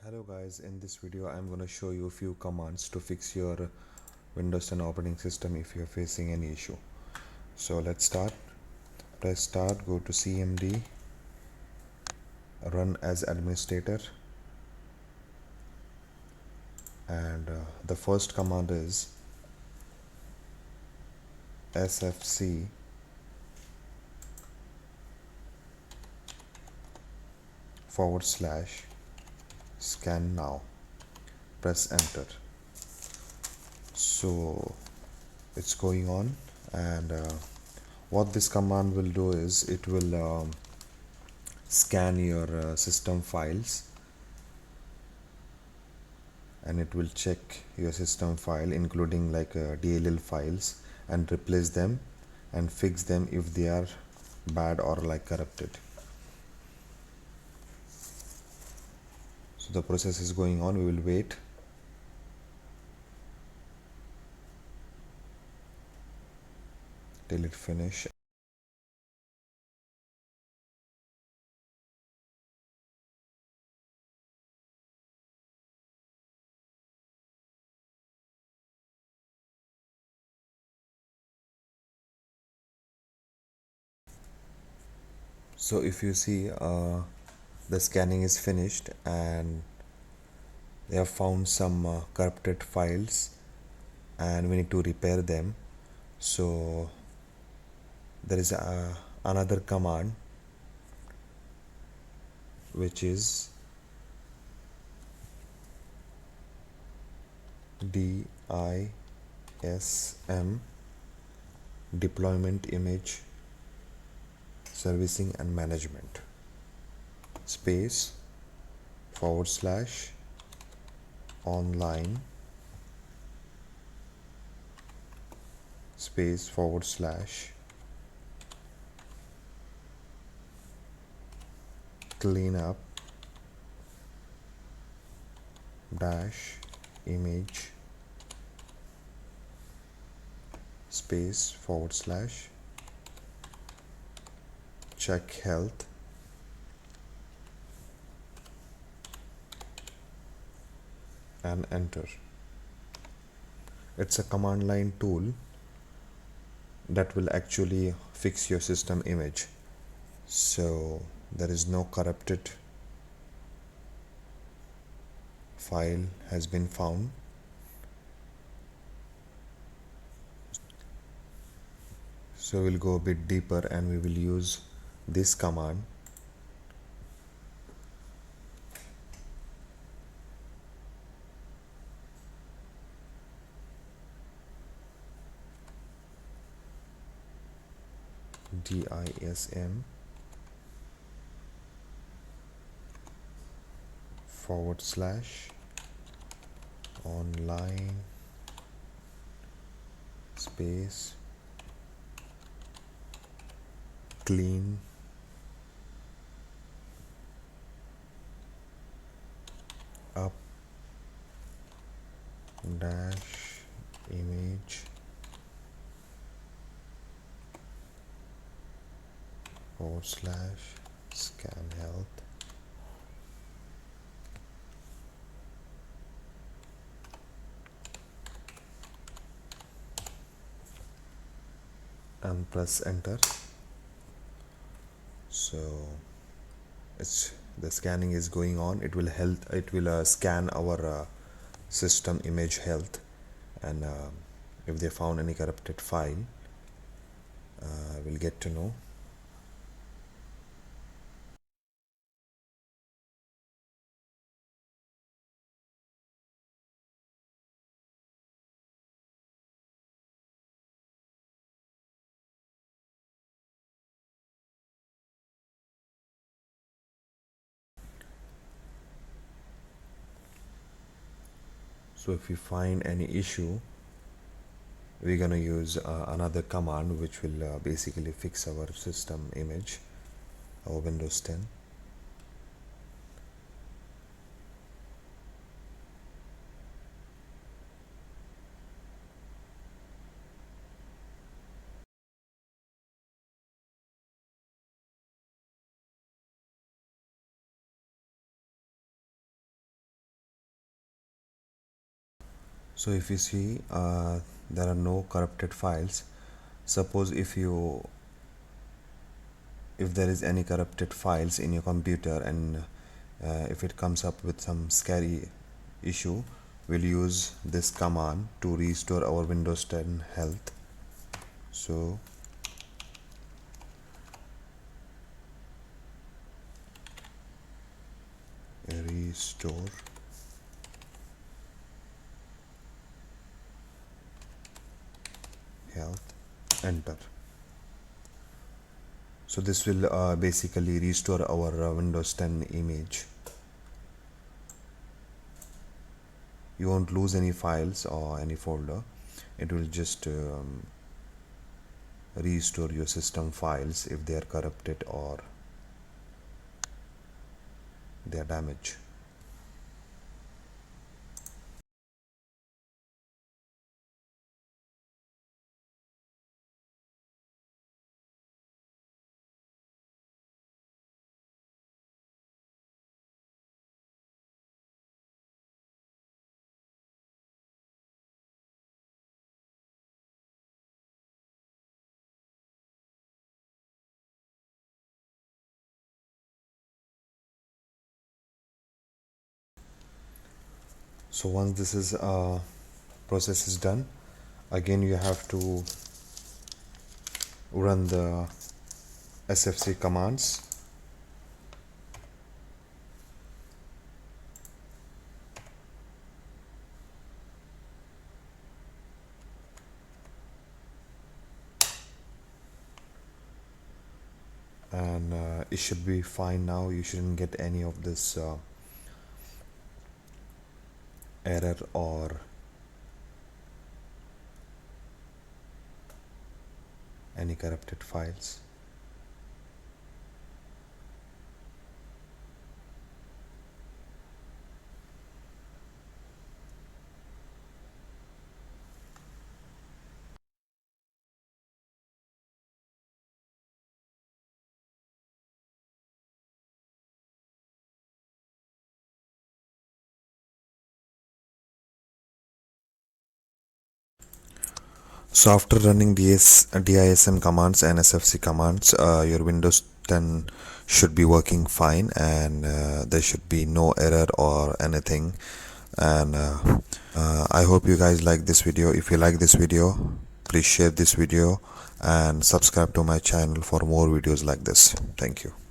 Hello guys, in this video I'm going to show you a few commands to fix your Windows 10 operating system if you're facing any issue. So let's start. Press start, go to CMD, run as administrator, and the first command is sfc / scan now. Press enter. So it's going on, and what this command will do is it will scan your system files, and it will check your system file including like DLL files and replace them and fix them if they are bad or like corrupted. So the process is going on. We will wait. Till it finish. So if you see the scanning is finished and they have found some corrupted files and we need to repair them. So there is another command which is DISM, deployment image servicing and management, space / online space / cleanup dash image space / CheckHealth and enter. It's a command line tool that will actually fix your system image. So there is no corrupted file has been found. So we'll go a bit deeper and we will use this command. DISM / online space clean up dash image / ScanHealth and press enter. So it's the scanning is going on. It will scan our system image health, and if they found any corrupted file, we'll get to know. So if we find any issue, we're gonna use another command which will basically fix our system image, our Windows 10. So if you see there are no corrupted files. Suppose if there is any corrupted files in your computer, and if it comes up with some scary issue, we'll use this command to restore our Windows 10 health. So restore health, enter. So this will basically restore our Windows 10 image. You won't lose any files or any folder. It will just restore your system files if they are corrupted or they are damaged. So once this is process is done, again you have to run the SFC commands. And it should be fine now. You shouldn't get any of this error or any corrupted files. So after running DISM commands and SFC commands, your Windows 10 should be working fine, and there should be no error or anything. And I hope you guys like this video. If you like this video, please share this video and subscribe to my channel for more videos like this. Thank you.